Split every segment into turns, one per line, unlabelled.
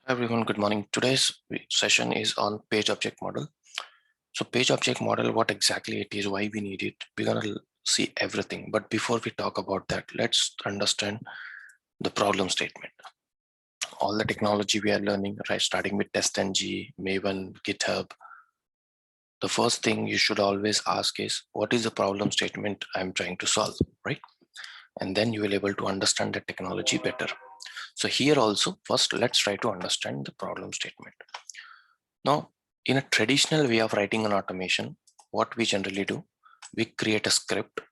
Everyone, good morning. Today's session is on page object model. So page object model, what exactly it is, why we need it, we're gonna see everything. But before we talk about that, let's understand the problem statement. All the technology we are learning, right, starting with TestNG, Maven, GitHub. The first thing you should always ask is, what is the problem statement I'm trying to solve, right? And then you will able to understand the technology better. So here also, first, let's try to understand the problem statement. Now, in a traditional way of writing an automation, what we generally do, we create a script,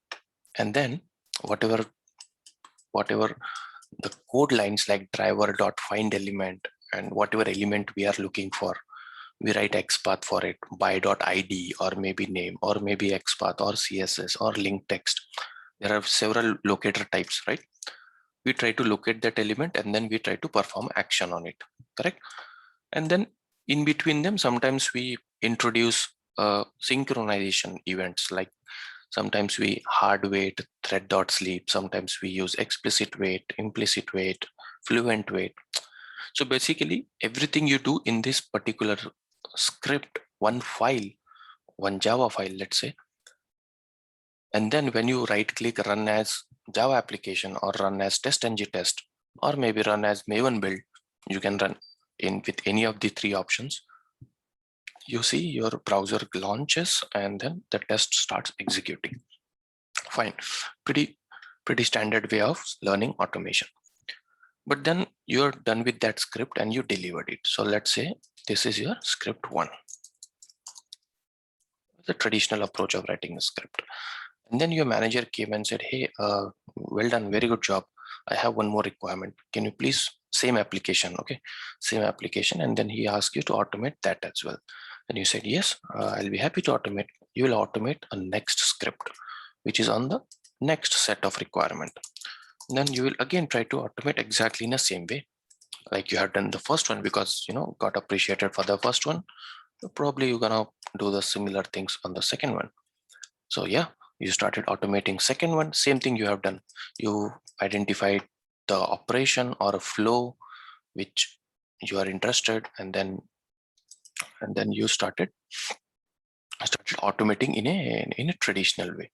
and then whatever the code lines like driver.find element and whatever element we are looking for, we write XPath for it, by.id or maybe name or maybe XPath or CSS or link text. There are several locator types, right? We try to locate that element and then we try to perform action on it, correct? And then in between them, sometimes we introduce synchronization events, like sometimes we hard wait, thread.sleep, sometimes we use explicit wait, implicit wait, fluent wait. So basically everything you do in this particular script, one file, one Java file, let's say, and then when you right click run as Java application or run as TestNG test, or maybe run as Maven build, you can run in with any of the three options. You see your browser launches and then the test starts executing. Fine, pretty standard way of learning automation. But then you're done with that script and you delivered it. So let's say this is your script one, the traditional approach of writing a script. And then your manager came and said, hey, well done, very good job. I have one more requirement. Can you please, same application, okay, same application. And then he asked you to automate that as well. And you said, yes, I'll be happy to automate. You will automate a next script, which is on the next set of requirement. And then you will again try to automate exactly in the same way, like you have done the first one, because, got appreciated for the first one. Probably you're gonna do the similar things on the second one. So yeah, you started automating second one, same thing you have done. You identified the operation or a flow which you are interested, and then you started automating in a traditional way,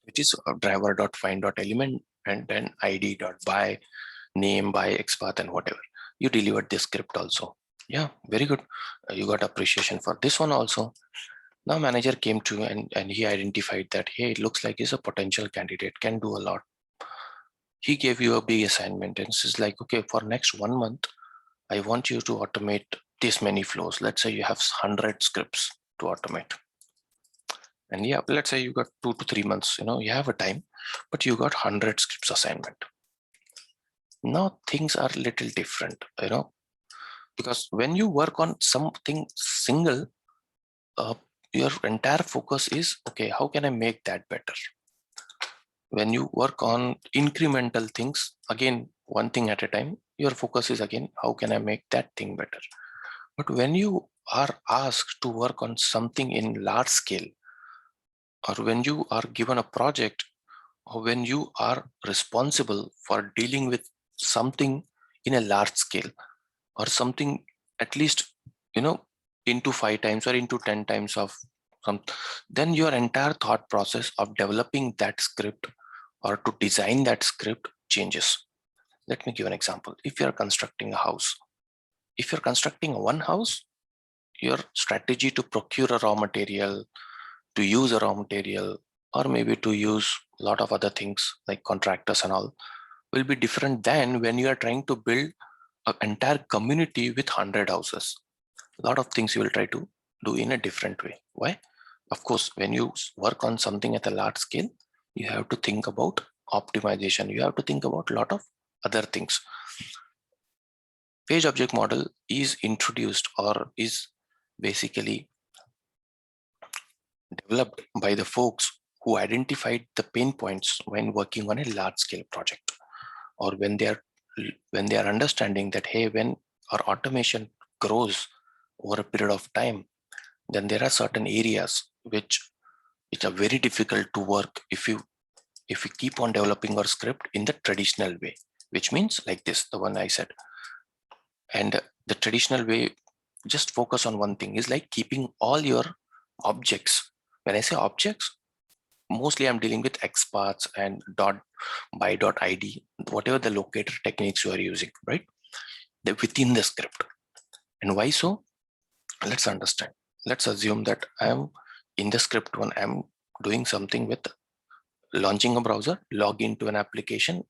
which is driver.find.element and then id.by name by XPath and whatever. You delivered this script also. Yeah, very good. You got appreciation for this one also. Now manager came to and he identified that, hey, it looks like he's a potential candidate, can do a lot. He gave you a big assignment and says like, okay, for next 1 month, I want you to automate this many flows. Let's say you have 100 scripts to automate. And yeah, let's say you got 2 to 3 months, you have a time, but you got 100 scripts assignment. Now things are a little different, because when you work on something single, your entire focus is, okay, how can I make that better? When you work on incremental things, again, one thing at a time, your focus is again, how can I make that thing better? But when you are asked to work on something in large scale, or when you are given a project, or when you are responsible for dealing with something in a large scale, or something at least, into 5 times or into 10 times of some, then your entire thought process of developing that script or to design that script changes. Let me give an example. If you're constructing a house, if you're constructing one house, your strategy to procure a raw material, to use a raw material, or maybe to use a lot of other things like contractors and all, will be different than when you are trying to build an entire community with 100 houses. A lot of things you will try to do in a different way. Why? Of course, when you work on something at a large scale, you have to think about optimization. You have to think about a lot of other things. Page object model is introduced or is basically developed by the folks who identified the pain points when working on a large scale project, or when they are understanding that, hey, when our automation grows over a period of time, then there are certain areas which are very difficult to work if you keep on developing our script in the traditional way. which means like this, the one I said. And the traditional way, just focus on one thing, is like keeping all your objects. When I say objects, mostly I'm dealing with XPaths and by.id, whatever the locator techniques you are using, right? They're within the script. And why so? Let's understand. Let's assume that I'm in the script one, I'm doing something with launching a browser, log into an application,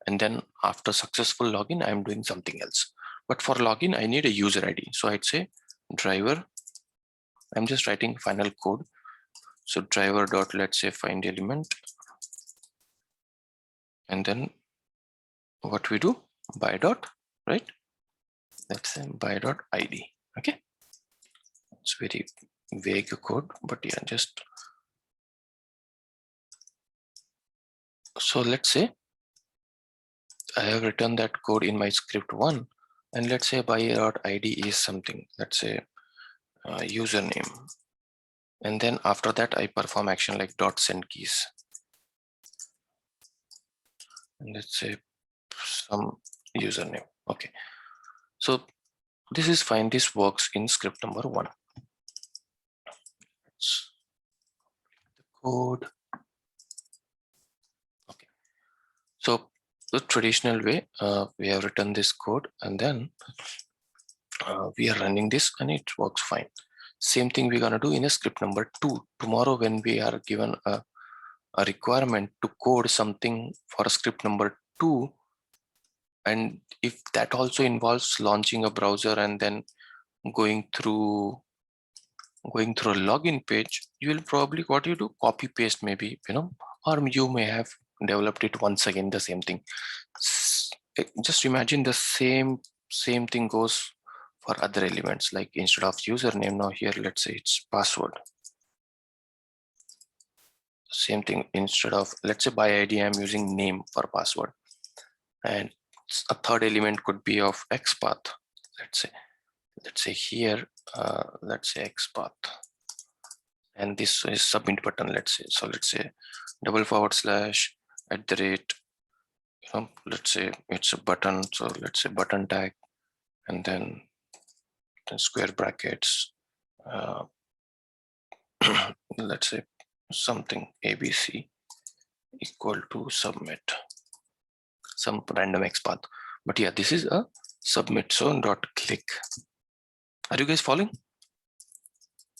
and then after successful login, I'm doing something else. But for login, I need a user ID. So I'd say driver, I'm just writing final code. So driver dot, let's say find element. And then what we do, by dot, right? Let's say by dot ID. Okay. It's very vague code, but yeah, just. So let's say I have written that code in my script one, and let's say by dot ID is something, let's say username. And then after that, I perform action like dot send keys. And let's say some username. Okay. So this is fine. This works in script number one. Let's the code. Okay. So the traditional way, we have written this code, and then we are running this, and it works fine. Same thing we're gonna do in a script number two. Tomorrow, when we are given a requirement to code something for a script number two, and if that also involves launching a browser and then going through a login page, you will probably, what you do, copy paste maybe, or you may have developed it once again, the same thing. Just imagine the same thing goes for other elements, like instead of username, now here let's say it's password. Same thing, instead of, let's say by ID, I'm using name for password, and a third element could be of XPath. Let's say here, let's say XPath, and this is submit button. Let's say, so let's say /@ let's say it's a button, so let's say button tag, and then square brackets, let's say something ABC equal to submit, some random XPath. But yeah, this is a submit, so dot click. Are you guys following?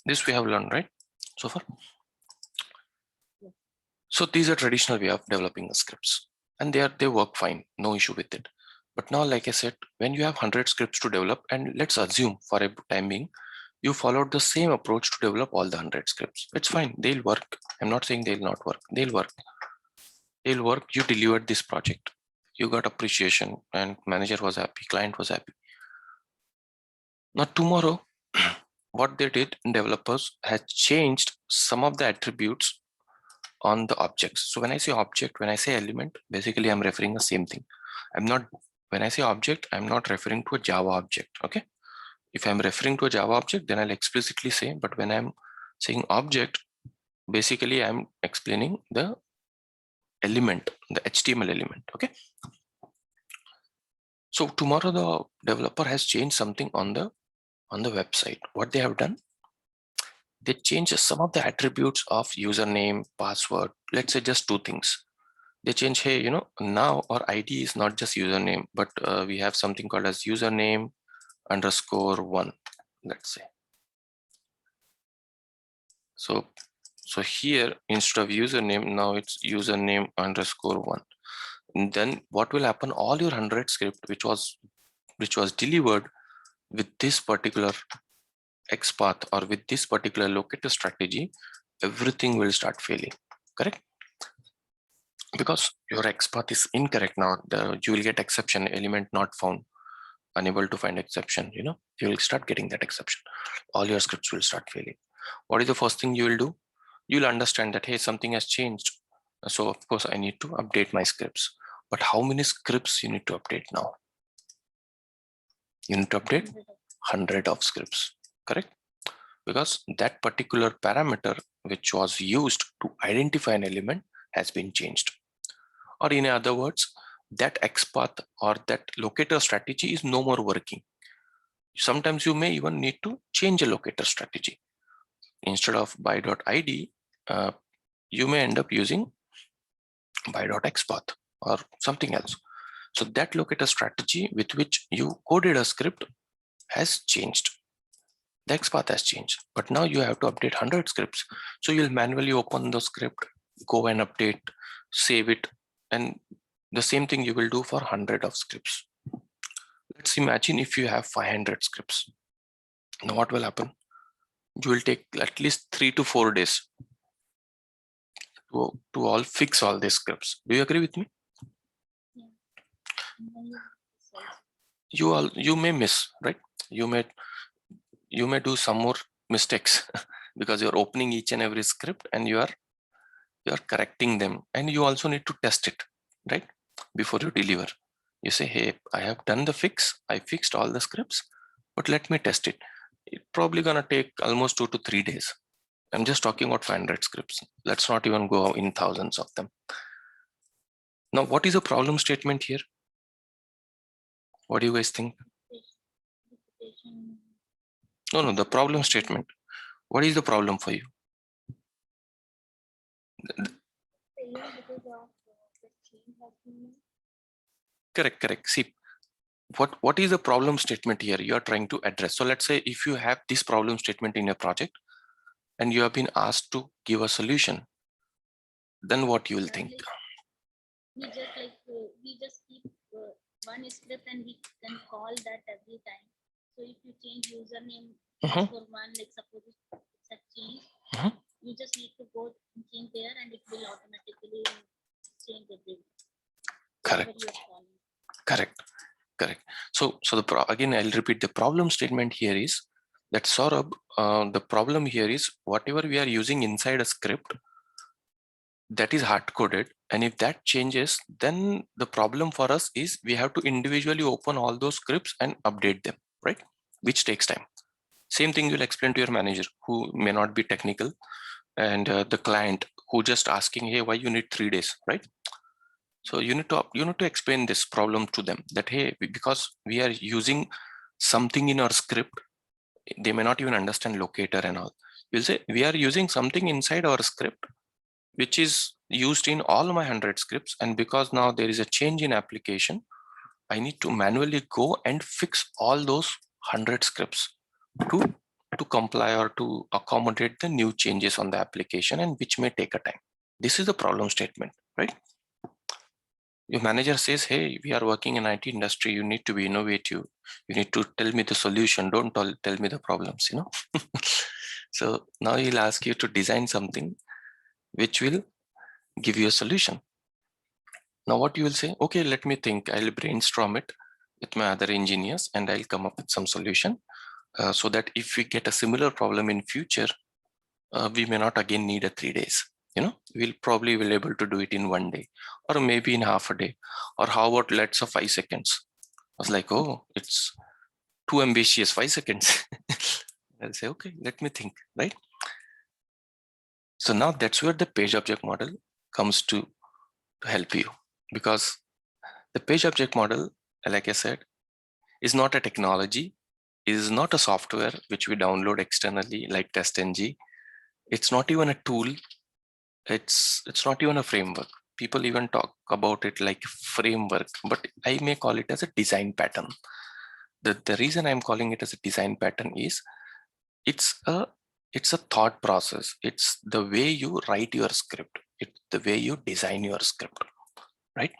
This we have learned, right, so far? So these are traditional way of developing the scripts, and they work fine, no issue with it. But now, like I said, when you have 100 scripts to develop, and let's assume for a time being, you followed the same approach to develop all the 100 scripts. It's fine, they'll work. I'm not saying they'll not work, they'll work. They'll work. You delivered this project, you got appreciation, and manager was happy, client was happy. Now tomorrow, what they did, developers had changed some of the attributes on the objects. So when I say object, when I say element, basically I'm referring the same thing. When I say object, I'm not referring to a Java object. Okay. If I'm referring to a Java object, then I'll explicitly say, but when I'm saying object, basically I'm explaining the element, the HTML element. Okay. So tomorrow the developer has changed something on the website. What they have done, they change some of the attributes of username, password. Let's say just two things. They change, hey, now our ID is not just username, but we have something called as username _1, let's say. So here, instead of username, now it's username _1. And then what will happen? All your 100 script, which was delivered with this particular XPath or with this particular locator strategy, everything will start failing. Correct? Because your XPath is incorrect now. You will get exception, element not found, unable to find exception. You will start getting that exception. All your scripts will start failing. What is the first thing you will do? You'll understand that, hey, something has changed. So of course I need to update my scripts. But how many scripts you need to update now? You need to update 100 of scripts, correct? Because that particular parameter which was used to identify an element has been changed. Or in other words, that XPath or that locator strategy is no more working. Sometimes you may even need to change a locator strategy. Instead of by.id, you may end up using by.xpath or something else. So that locator strategy with which you coded a script has changed. The XPath has changed, but now you have to update 100 scripts. So you'll manually open the script, go and update, save it, and the same thing you will do for 100 of scripts. Let's imagine if you have 500 scripts. Now what will happen? You will take at least 3 to 4 days to all fix all these scripts. Do you agree with me? Yeah. You may miss, right? You may do some more mistakes because you're opening each and every script and you are correcting them, and you also need to test it, right? Before you deliver, you say, hey, I have done the fix, I fixed all the scripts, but let me test it. It's probably gonna take almost 2 to 3 days. I'm just talking about 500 scripts. Let's not even go in thousands of them. Now, what is the problem statement here? What do you guys think? No, the problem statement. What is the problem for you? Correct. See, what is the problem statement here you are trying to address? So let's say if you have this problem statement in your project and you have been asked to give a solution, then what you will think?
We just keep one script and we can call that every time. So if you change username for one, like suppose it's a change, you just need to go and change there and it will automatically change everything.
Correct. So again, I'll repeat, the problem statement here is that Saurabh, the problem here is whatever we are using inside a script, that is hard coded, and if that changes, then the problem for us is we have to individually open all those scripts and update them, right? Which takes time. Same thing you'll explain to your manager who may not be technical, and the client who just asking, hey, why you need 3 days, right? So you need to explain this problem to them that, hey, because we are using something in our script, they may not even understand locator and all. You'll say we are using something inside our script which is used in all my 100 scripts, and because now there is a change in application, I need to manually go and fix all those 100 scripts to comply or to accommodate the new changes on the application, and which may take a time. This is the problem statement, right? Your manager says, hey, we are working in IT industry, you need to be innovative, you need to tell me the solution, don't tell me the problems, So now he'll ask you to design something which will give you a solution. Now what you will say, okay, let me think, I'll brainstorm it with my other engineers and I'll come up with some solution so that if we get a similar problem in future, we may not again need a 3 days. We'll probably be able to do it in 1 day or maybe in half a day, or how about let's say 5 seconds. I was like, oh, it's too ambitious, 5 seconds. I'll say, okay, let me think, right? So now that's where the page object model comes to help you, because the page object model, like I said, is not a technology, is not a software which we download externally like TestNG. It's not even a tool. It's not even a framework. People even talk about it like framework, but I may call it as a design pattern. The reason I'm calling it as a design pattern is it's a thought process. It's the way you write your script. It's the way you design your script, right?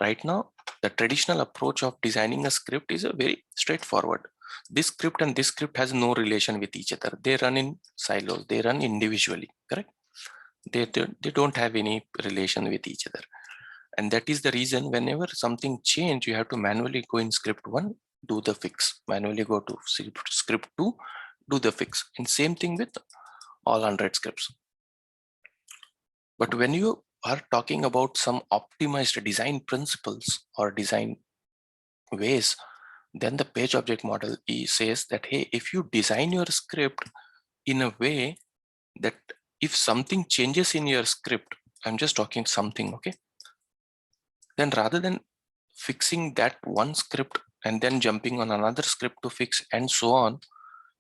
Right now, the traditional approach of designing a script is a very straightforward. This script and this script has no relation with each other. They run in silos. They run individually, correct? They don't have any relation with each other. And that is the reason whenever something change, you have to manually go in script 1, do the fix. Manually go to script 2, do the fix. And same thing with all 100 scripts. But when you are talking about some optimized design principles or design ways, then the page object model says that, hey, if you design your script in a way that if something changes in your script, I'm just talking something, okay? Then rather than fixing that one script and then jumping on another script to fix and so on.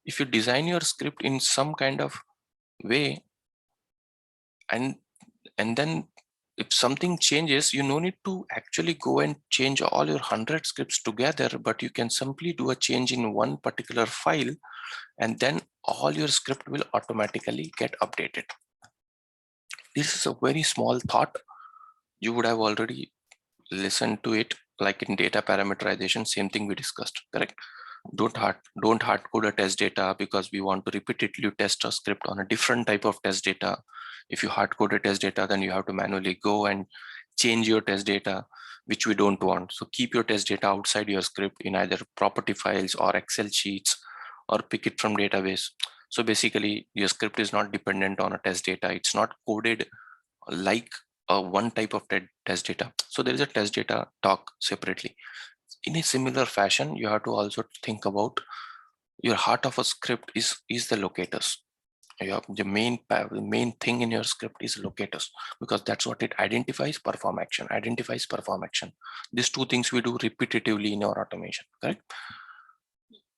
If you design your script in some kind of way and then if something changes, you no need to actually go and change all your 100 scripts together, but you can simply do a change in one particular file and then all your script will automatically get updated. This is a very small thought. You would have already listened to it, like in data parameterization, same thing we discussed, correct? Don't hard code a test data because we want to repeatedly test a script on a different type of test data. If you hard code a test data, then you have to manually go and change your test data, which we don't want. So keep your test data outside your script in either property files or Excel sheets, or pick it from database. So basically your script is not dependent on a test data. It's not coded like one type of test data. So there is a test data talk separately. In a similar fashion, you have to also think about your heart of a script is the locators. The main thing in your script is locators, because that's what it identifies, perform action, identifies, perform action. These two things we do repetitively in our automation, correct?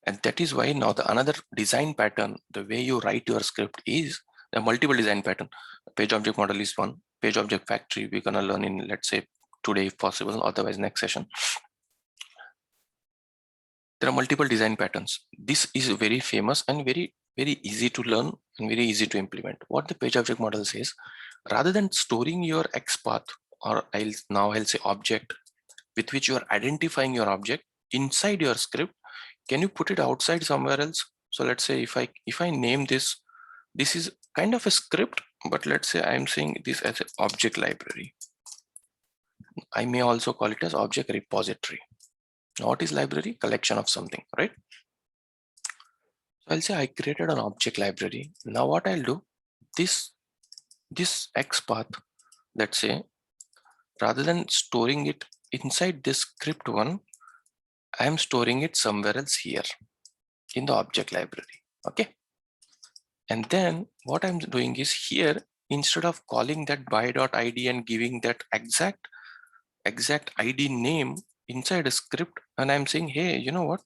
And that is why now the another design pattern, the way you write your script is the multiple design pattern. Page object model is one. Page object factory we're gonna learn in, let's say, today if possible, otherwise next session. There are multiple design patterns. This is very famous and very easy to learn and very easy to implement. What the page object model says, rather than storing your XPath, or I'll say object with which you are identifying your object inside your script, can you put it outside somewhere else? So let's say if I name this is kind of a script, but let's say I'm saying this as an object library. I may also call it as object repository. What is library? Collection of something, right? So I'll say I created an object library. Now what I'll do, this XPath, let's say, rather than storing it inside this script one, I am storing it somewhere else here in the object library. Okay. And then what I'm doing is here, instead of calling that by.id and giving that exact ID name inside a script, and I'm saying, hey, you know what?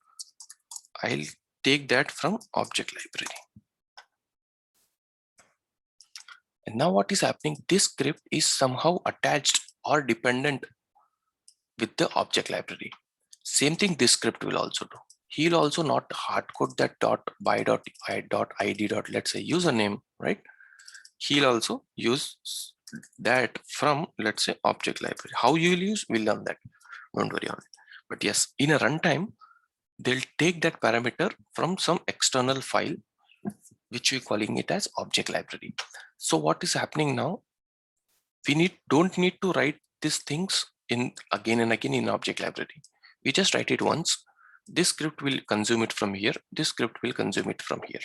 I'll take that from object library. And now what is happening? This script is somehow attached or dependent with the object library. Same thing this script will also do. He'll also not hard code that by.id. Let's say username, right? He'll also use that from, let's say, object library. How you will use, we'll learn that. Don't worry on it. But yes, in a runtime, they'll take that parameter from some external file, which we're calling it as object library. So what is happening now? We don't need to write these things in again and again in object library. We just write it once. This script will consume it from here. This script will consume it from here.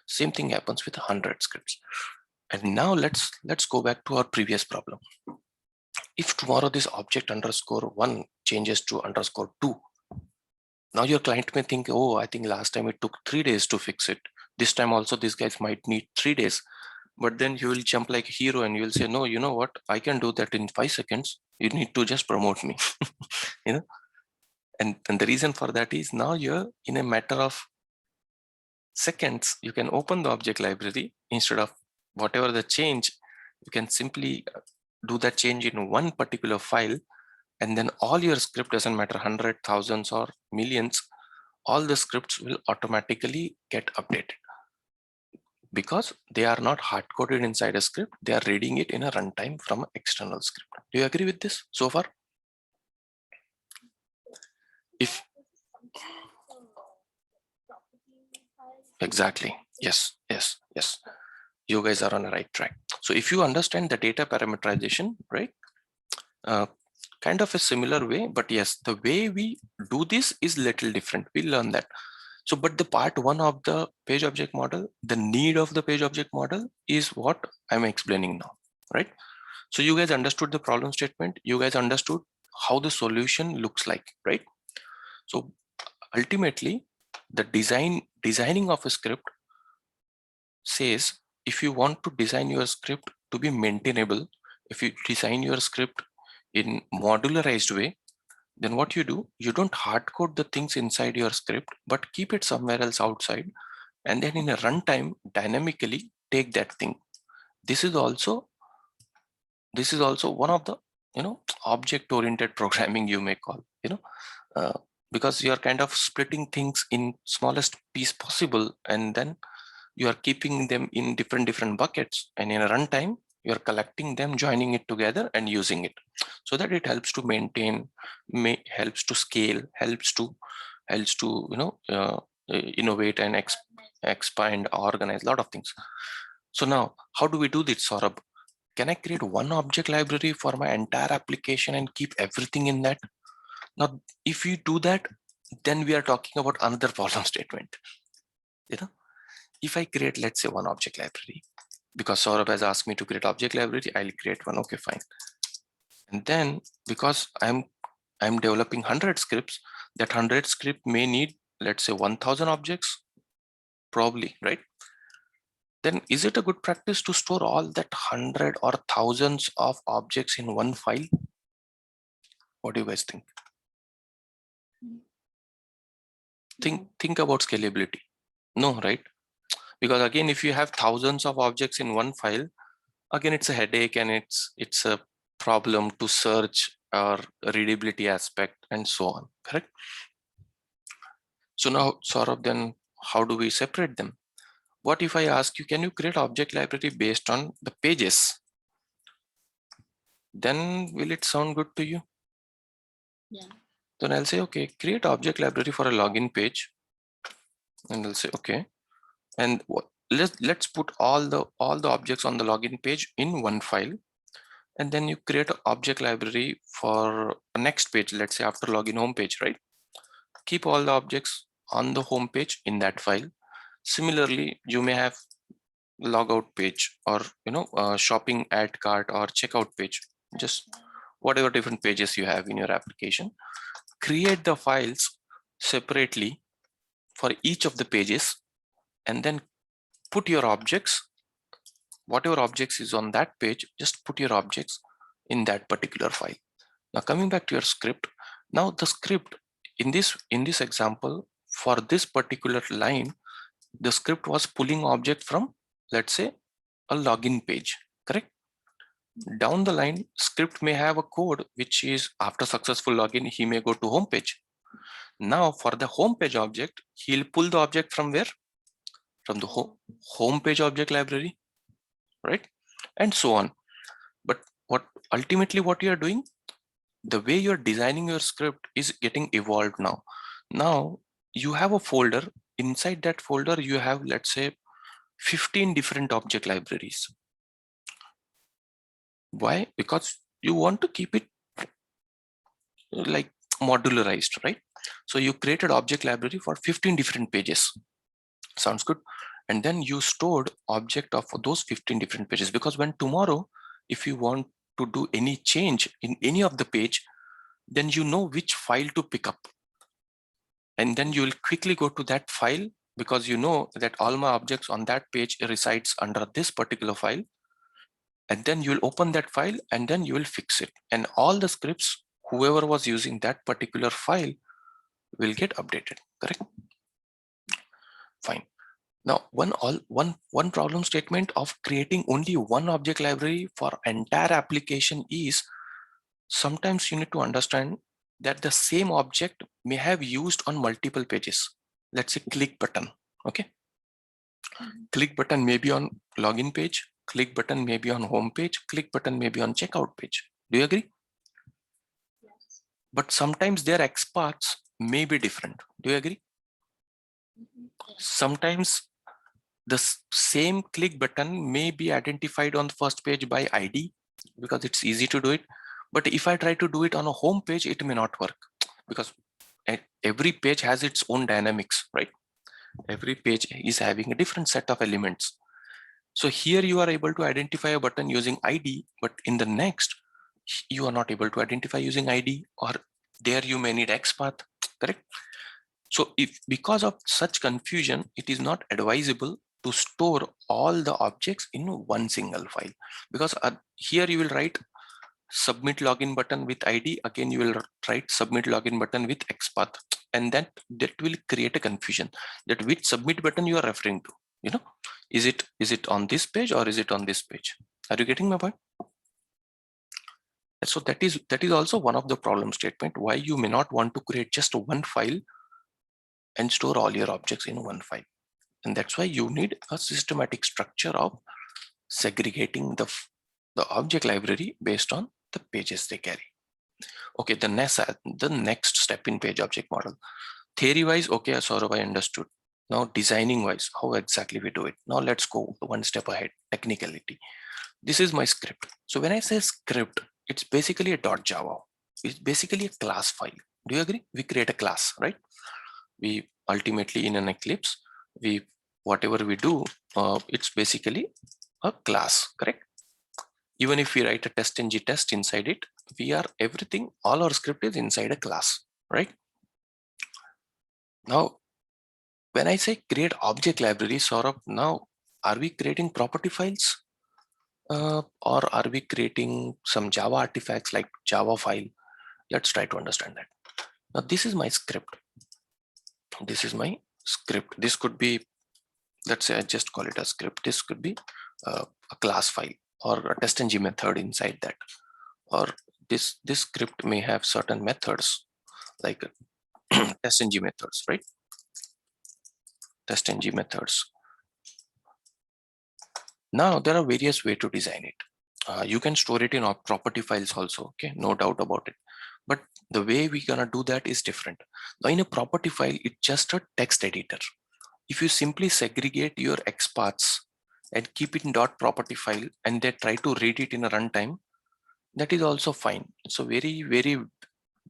Same thing happens with 100 scripts. And now let's go back to our previous problem. If tomorrow this object underscore 1 changes to underscore 2, now your client may think, oh, I think last time it took 3 days to fix it. This time also these guys might need 3 days. But then you will jump like a hero and you will say, no, you know what? I can do that in 5 seconds. You need to just promote me. You know, and the reason for that is now you're in a matter of seconds, you can open the object library. Instead of whatever the change, you can simply do that change in one particular file, and then all your script, doesn't matter 100, thousands or millions, all the scripts will automatically get updated because they are not hard coded inside a script. They are reading it in a runtime from an external script. Do you agree with this so far? If exactly, yes. You guys are on the right track. So if you understand the data parameterization, right, kind of a similar way, but yes, the way we do this is little different. We'll learn that. So, but the part one of the page object model, the need of the page object model is what I'm explaining now, right? So you guys understood the problem statement. You guys understood how the solution looks like, right? So ultimately, the designing of a script says, if you want to design your script to be maintainable, if you design your script in modularized way, then what you do, you don't hard code the things inside your script, but keep it somewhere else outside. And then in a runtime, dynamically take that thing. This is also one of the, object oriented programming, you may call, because you are kind of splitting things in smallest piece possible, and then you are keeping them in different buckets, and in a runtime you are collecting them, joining it together and using it, so that it helps to maintain, helps to scale, helps to innovate and expand, organize a lot of things. So now how do we do this, Saurabh? Can I create one object library for my entire application and keep everything in that? Now, if you do that, then we are talking about another problem statement. If I create, let's say, one object library, because Saurabh has asked me to create object library, I'll create one. Okay, fine. And then because I'm developing 100 scripts, that 100 script may need, let's say, 1000 objects, probably, right? Then is it a good practice to store all that 100 or thousands of objects in one file? What do you guys think? Think about scalability. No, right? Because again, if you have thousands of objects in one file, again, it's a headache, and it's a problem to search or readability aspect and so on, correct? So now, Saurabh, then how do we separate them? What if I ask you, can you create object library based on the pages? Then will it sound good to you?
Yeah.
Then I'll say, okay, create object library for a login page. And I'll say, okay. And let's put all the objects on the login page in one file. And then you create an object library for a next page, let's say after login home page, right? Keep all the objects on the home page in that file. Similarly, you may have logout page, or shopping ad cart or checkout page, just whatever different pages you have in your application. Create the files separately for each of the pages, and then put your objects, whatever objects is on that page, just put your objects in that particular file. Now coming back to your script, now the script in this example, for this particular line, the script was pulling object from, let's say, a login page, correct? Down the line, script may have a code which is after successful login, he may go to home page. Now for the home page object, he'll pull the object from where? From the home page object library, right? And so on. But ultimately what you are doing, the way you're designing your script is getting evolved now. Now you have a folder. Inside that folder, you have, let's say, 15 different object libraries. Why? Because you want to keep it like modularized, right? So you created object library for 15 different pages. Sounds good. And then you stored object of those 15 different pages, because when tomorrow, if you want to do any change in any of the page, then you know which file to pick up. And then you will quickly go to that file, because you know that all my objects on that page resides under this particular file. And then you will open that file, and then you will fix it. And all the scripts, whoever was using that particular file, will get updated, correct? Fine. Now, one problem statement of creating only one object library for entire application is, sometimes you need to understand that the same object may have used on multiple pages. Let's say click button, okay? Click button may be on login page, click button may be on home page, click button may be on checkout page. Do you agree?
Yes.
But sometimes their XPaths may be different. Do you agree?
Yes.
Sometimes the same click button may be identified on the first page by ID, because it's easy to do it. But if I try to do it on a home page, it may not work, because every page has its own dynamics, right? Every page is having a different set of elements. So here you are able to identify a button using ID, but in the next, you are not able to identify using ID, or there you may need XPath, correct? So if because of such confusion, it is not advisable to store all the objects in one single file, because here you will write submit login button with ID. Again, you will write submit login button with XPath, and that will create a confusion that which submit button you are referring to. You know, is it on this page or is it on this page? Are you getting my point? So that is also one of the problem statement why you may not want to create just one file and store all your objects in one file. And that's why you need a systematic structure of segregating the object library based on the pages they carry. Okay, the next step in page object model. Theory wise, okay, Saurabh, I understood. Now designing wise, how exactly we do it. Now let's go one step ahead, technicality. This is my script. So when I say script, it's basically a .java. It's basically a class file. Do you agree? We create a class, right? We ultimately in an Eclipse, whatever we do, it's basically a class, correct? Even if we write a test-ng test inside it, everything, all our script is inside a class, right? Now, when I say create object library, Saurabh, now are we creating property files? Or are we creating some Java artifacts like Java file? Let's try to understand that. Now, this is my script. This is my script. This could be, let's say I just call it a script. This could be a class file or a test-ng method inside that. Or this script may have certain methods like test-ng methods, right? Test-ng methods. Now there are various ways to design it. You can store it in property files also, okay, no doubt about it. But the way we're gonna do that is different. Now in a property file, it's just a text editor. If you simply segregate your XPaths and keep it in .property file and then try to read it in a runtime, that is also fine. It's a very, very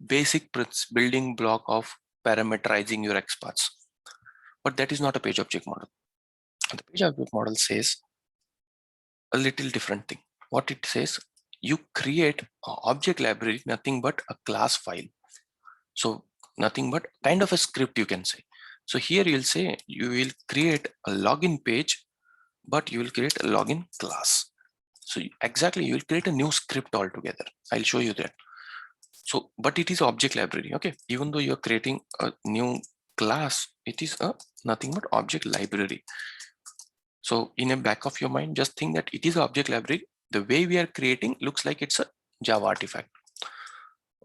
basic building block of parameterizing your XPaths. But that is not a page object model. The page object model says a little different thing. What it says, you create an object library, nothing but a class file. So nothing but kind of a script, you can say. So here you'll say you will create a login page, but you will create a login class. So exactly, you will create a new script altogether. I'll show you that. So, but it is object library, okay? Even though you're creating a new class, it is a nothing but object library. So in the back of your mind, just think that it is an object library. The way we are creating looks like it's a Java artifact.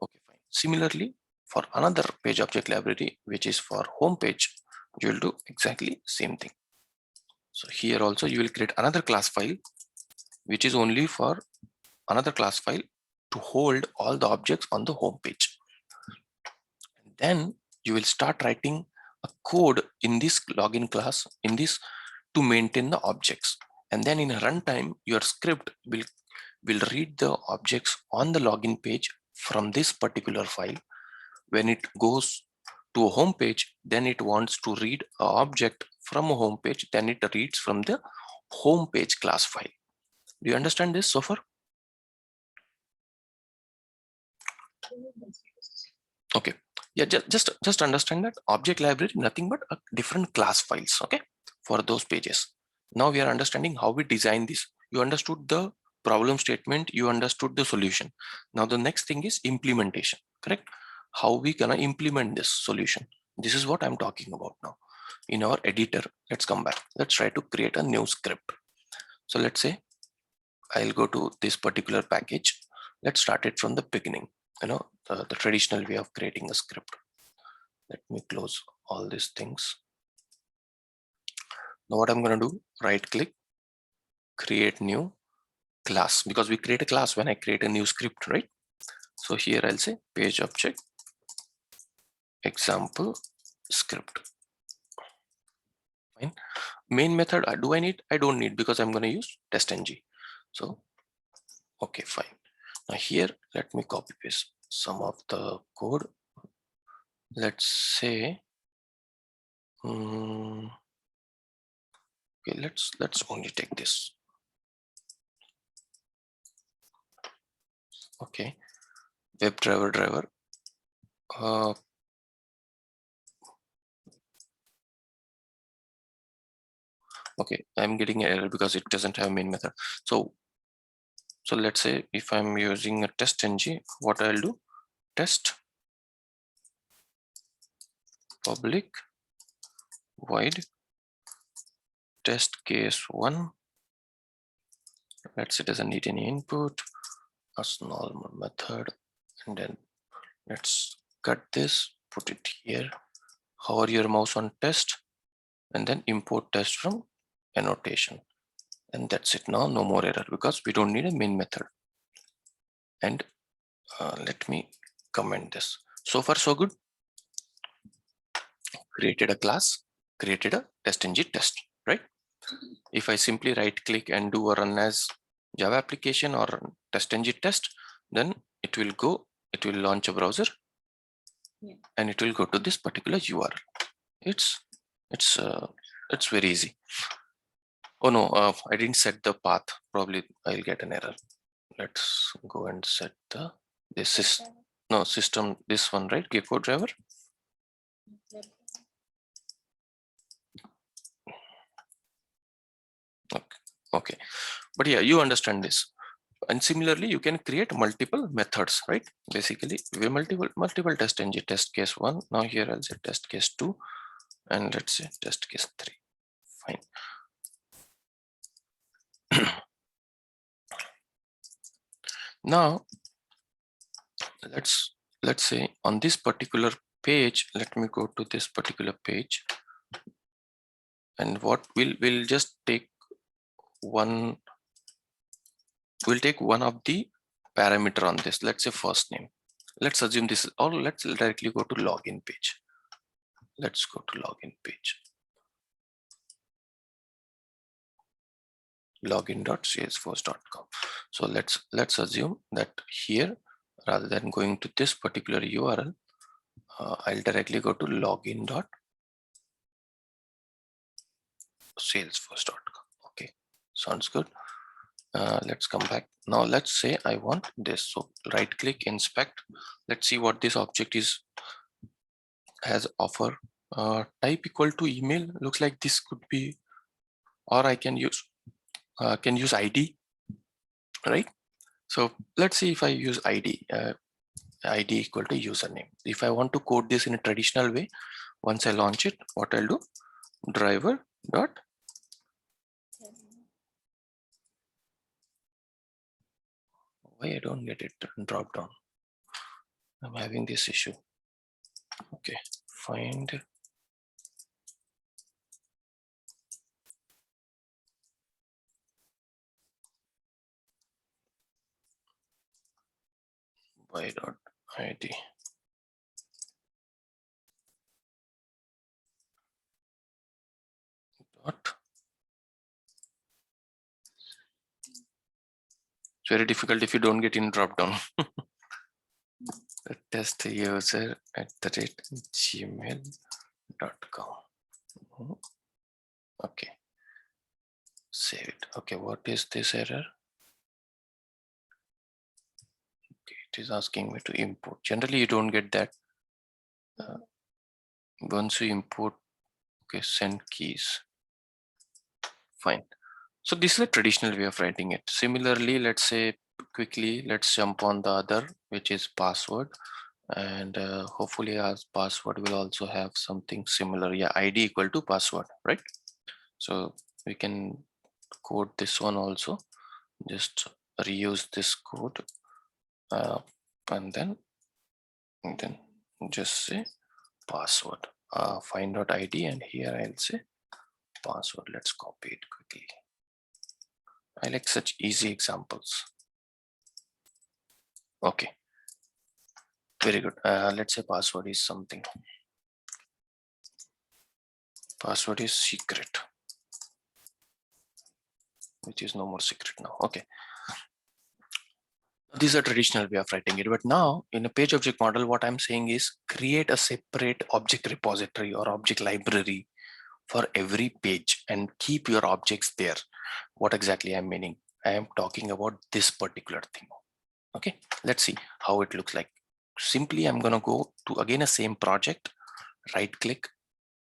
Okay, fine. Similarly, for another page object library, which is for home page, you will do exactly same thing. So here also you will create another class file, which is only for another class file to hold all the objects on the home page. And then you will start writing a code in this login class in this to maintain the objects. And then in a runtime, your script will read the objects on the login page from this particular file. When it goes to a home page, then it wants to read an object from a home page, then it reads from the home page class file. Do you understand this so far? Okay. Yeah, just understand that object library, nothing but a different class files, okay, for those pages. Now we are understanding how we design this. You understood the problem statement, you understood the solution. Now the next thing is implementation, correct? How we gonna implement this solution? This is what I'm talking about now. In our editor, let's come back. Let's try to create a new script. So let's say I'll go to this particular package. Let's start it from the beginning. You know, the traditional way of creating a script. Let me close all these things. Now what I'm going to do, right click, create new class, because we create a class when I create a new script, right? So here I'll say page object example script. Fine. Main method, do I need? I don't need, because I'm going to use test-ng. So, okay, fine. Now here, let me copy paste some of the code. Let's say, okay, let's only take this. Okay, WebDriver. Okay, I'm getting an error because it doesn't have main method. So So let's say if I'm using a test ng, what I'll do, test public void test case 1. Let's say it doesn't need any input, as normal method, and then let's cut this, put it here, hover your mouse on test, and then import test from annotation. And that's it. Now no more error because we don't need a main method. And let me comment this. So far so good. Created a class, created a test-ng test, right? If I simply right click and do a run as Java application or test-ng test, then it will launch a browser, and it will go to this particular URL. It's very easy. Oh no, I didn't set the path. Probably I'll get an error. Let's go and set this system, this one, right? Gecko driver. Okay, but yeah, you understand this. And similarly, you can create multiple methods, right? Basically, we multiple test-ng, test case 1. Now here I'll say test case 2, and let's say test case 3. Fine. Now let's say on this particular page, let me go to this particular page, and what we'll just take one. We'll take one of the parameter on this. Let's say first name. Let's assume this, or let's directly go to login page. Let's go to login page. Login.salesforce.com. So let's assume that here, rather than going to this particular URL, I'll directly go to login.salesforce.com. Okay, sounds good. Let's come back. Now let's say I want this. So right click, inspect. Let's see what this object has offer. Type equal to email. Looks like this could be, or I can use ID, right? So let's see if I use ID. ID equal to username. If I want to code this in a traditional way, once I launch it, what I'll do, driver dot why I don't get it drop down. I'm having this issue. Okay, find by dot ID. Dot. It's very difficult if you don't get in drop down. Test user @gmail.com. Okay, save it. Okay, what is this error? Okay, it is asking me to import. Generally, you don't get that. Once you import, okay, send keys. Fine. So this is a traditional way of writing it. Similarly, let's say quickly, let's jump on the other, which is password. And hopefully our password will also have something similar. Yeah, ID equal to password, right? So we can code this one also. Just reuse this code and then just say password, find.id, and here I'll say password. Let's copy it quickly. I like such easy examples. Okay, very good. Let's say password is something. Password is secret, which is no more secret now. Okay. These are traditional way of writing it, but now in a page object model, what I'm saying is create a separate object repository or object library for every page and keep your objects there. What exactly I'm meaning? I am talking about this particular thing. Okay, let's see how it looks like. Simply, I'm going to go to again a same project, right click,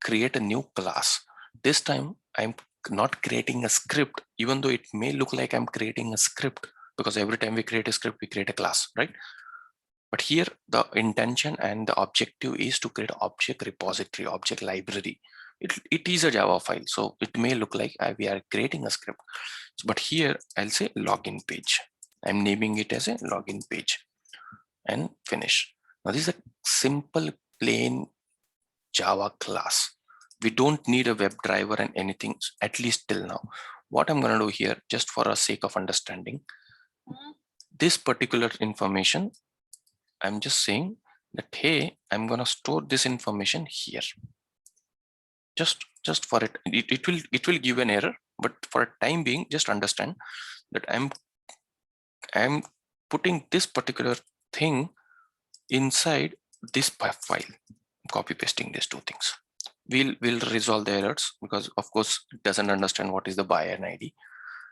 create a new class. This time I'm not creating a script, even though it may look like I'm creating a script, because every time we create a script, we create a class, right? But here the intention and the objective is to create object repository, object library. It is a Java file, so it may look like we are creating a script. But here I'll say login page. I'm naming it as a login page and finish. Now this is a simple plain Java class. We don't need a WebDriver and anything, at least till now. What I'm going to do here, just for a sake of understanding, this particular information, I'm just saying that, hey, I'm going to store this information here. Just for it. It will give an error, but for a time being, just understand that I'm putting this particular thing inside this file, copy pasting these two things. We'll resolve the errors because of course it doesn't understand what is the buyer ID.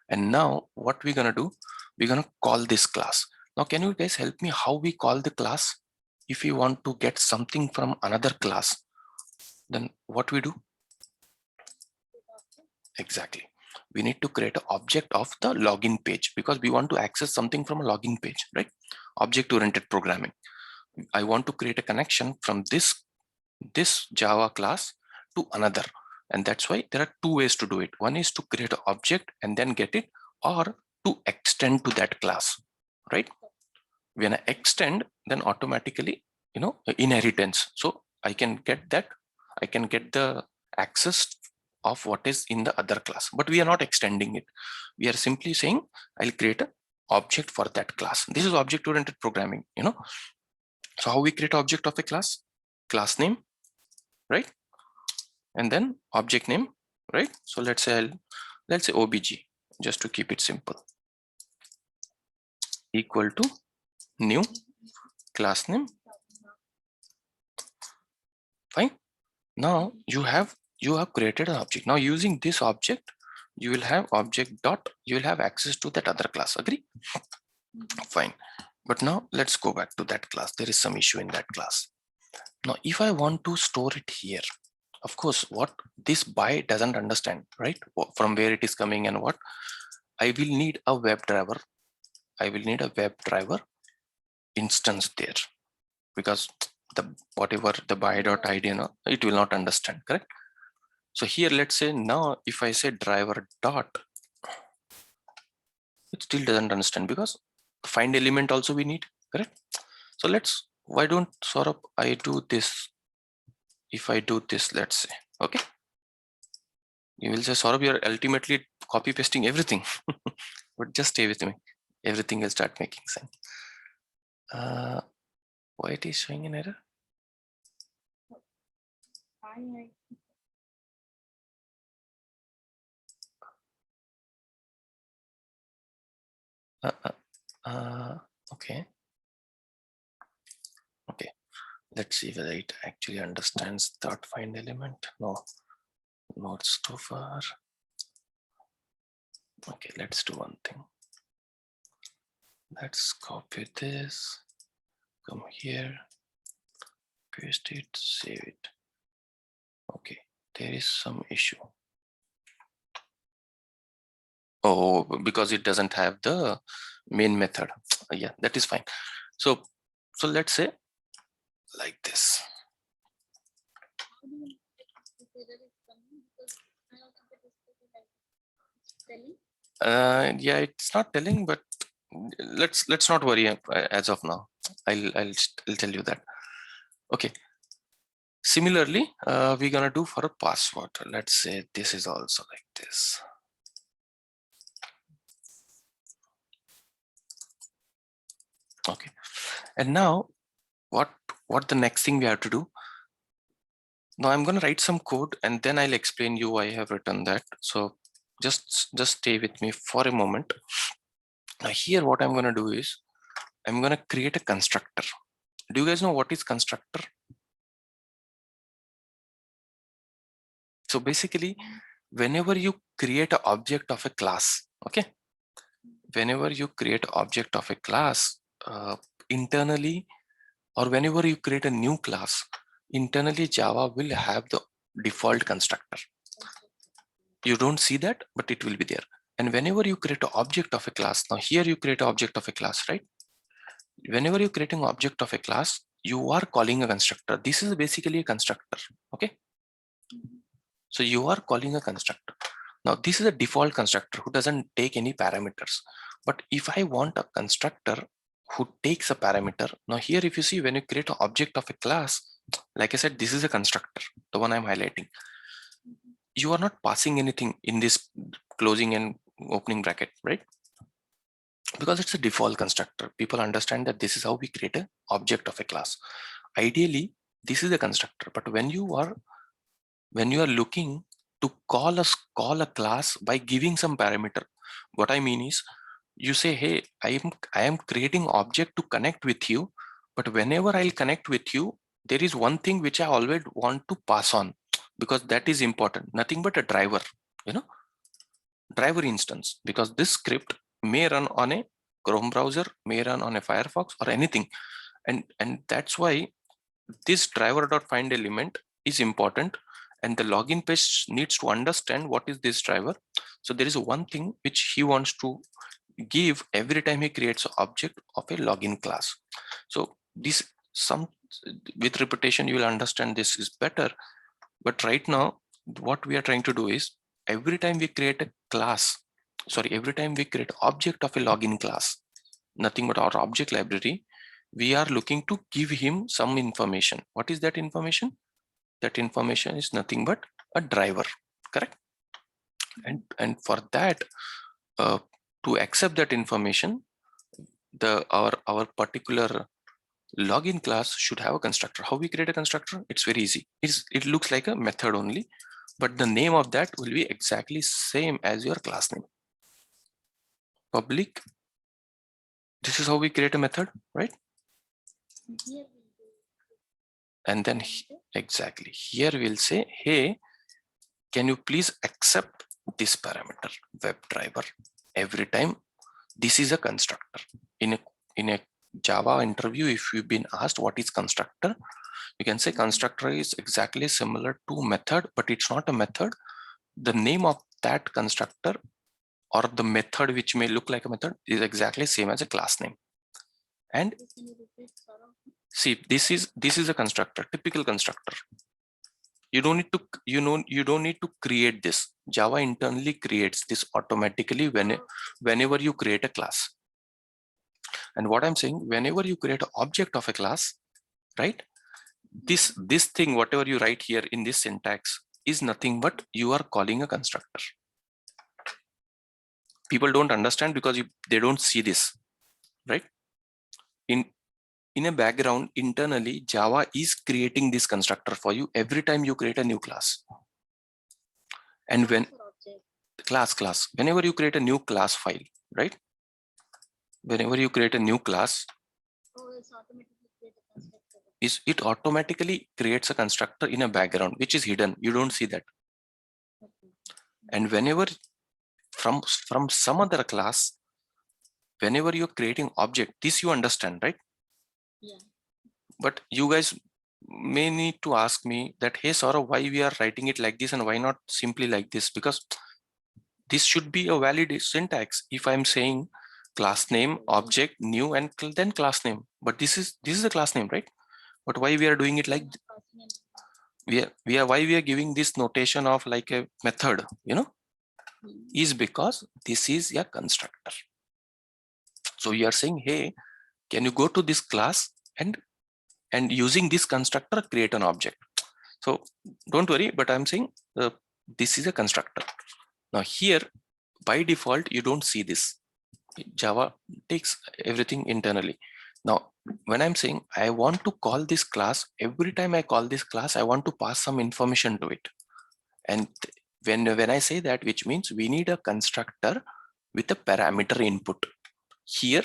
And now what we're gonna do, we're gonna call this class. Now can you guys help me how we call the class? If you want to get something from another class, then what we do? Exactly. We need to create an object of the login page because we want to access something from a login page, right? Object-oriented programming. I want to create a connection from this Java class to another. And that's why there are two ways to do it. One is to create an object and then get it, or to extend to that class, right? When I extend, then automatically, inheritance. So I can get that, I can get the access of what is in the other class, but we are not extending it. We are simply saying, I'll create an object for that class. This is object-oriented programming, So how we create object of a class? Class name, right? And then object name, right? So let's say obj, just to keep it simple, equal to new class name. Fine. Now you have created an object. Now using this object, you will have object dot, you will have access to that other class. Agree? Fine. But now let's go back to that class. There is some issue in that class. Now if I want to store it here, of course, what this by doesn't understand, right? From where it is coming and what I will need a WebDriver. I will need a WebDriver instance there, because whatever the by.id, it will not understand, correct? So here, let's say now if I say driver dot, it still doesn't understand because find element also we need, correct? So why don't Saurabh, I do this. If I do this, let's say, okay, you will say, Saurabh, you're ultimately copy pasting everything, but just stay with me. Everything will start making sense. Why it is showing an error? Okay. Let's see whether it actually understands dot find element. No, not so far. Okay, let's do one thing. Let's copy this, come here, paste it, save it. Okay, there is some issue. Oh, because it doesn't have the main method. Yeah, that is fine. So let's say like this. Yeah, it's not telling, but let's not worry as of now. I'll tell you that. Okay. Similarly, we're gonna do for a password. Let's say this is also like this. Okay. And now what the next thing we have to do? Now I'm gonna write some code and then I'll explain you why I have written that. So just stay with me for a moment. Now here what I'm gonna do is I'm gonna create a constructor. Do you guys know what is constructor? So basically, whenever you create an object of a class, okay, whenever you create an object of a class internally, or whenever you create a new class, internally Java will have the default constructor. You don't see that, but it will be there. And whenever you create an object of a class, now here you create an object of a class, right? Whenever you're creating an object of a class, you are calling a constructor. This is basically a constructor, okay? So you are calling a constructor. Now this is a default constructor who doesn't take any parameters. But if I want a constructor who takes a parameter, now here if you see, when you create an object of a class, like I said, this is a constructor, the one I'm highlighting. You are not passing anything in this closing and opening bracket, right? Because it's a default constructor. People understand that this is how we create an object of a class. Ideally, this is a constructor, but when you are looking to call a class by giving some parameter, what I mean is, you say, hey, I am creating object to connect with you, but whenever I'll connect with you, there is one thing which I always want to pass on, because that is important. Nothing but a driver, driver instance, because this script may run on a Chrome browser, may run on a Firefox or anything, and that's why this driver.find element is important, and the login page needs to understand what is this driver. So there is one thing which he wants to give every time he creates an object of a login class. So this, some with repetition you will understand this is better, but right now what we are trying to do is, every time we create a class, every time we create object of a login class, nothing but our object library, we are looking to give him some information. What is that information? That information is nothing but a driver, correct? And for that, to accept that information, our particular login class should have a constructor. How we create a constructor? It's very easy. It looks like a method only, but the name of that will be exactly same as your class name. Public. This is how we create a method, right? And then exactly here we'll say, hey, can you please accept this parameter, WebDriver, every time this is a constructor. In a Java interview, if you've been asked what is constructor, you can say constructor is exactly similar to method, but it's not a method. The name of that constructor or the method which may look like a method is exactly same as a class name. And see, this is a constructor, typical constructor. You don't need to create this. Java internally creates this automatically whenever you create a class. And what I'm saying, whenever you create an object of a class, right? This thing, whatever you write here in this syntax, is nothing but you are calling a constructor. People don't understand because they don't see this, right? In a background, internally, Java is creating this constructor for you every time you create a new class. And when class, whenever you create a new class file, right? Whenever you create a new class, it automatically creates a constructor in a background, which is hidden. You don't see that. And whenever from some other class, whenever you're creating object, this you understand, right?
Yeah.
But you guys may need to ask me that, hey Saurav, why we are writing it like this and why not simply like this? Because this should be a valid syntax. If I'm saying class name, object, new, and then class name, but this is a class name, right? But why we are doing it like why we are giving this notation of like a method, is because this is a constructor. So you are saying, hey, can you go to this class and using this constructor create an object? So don't worry, but I'm saying this is a constructor. Now here, by default, you don't see this. Java takes everything internally. Now, when I'm saying I want to call this class, every time I call this class, I want to pass some information to it. And when I say that, which means we need a constructor with a parameter input. Here,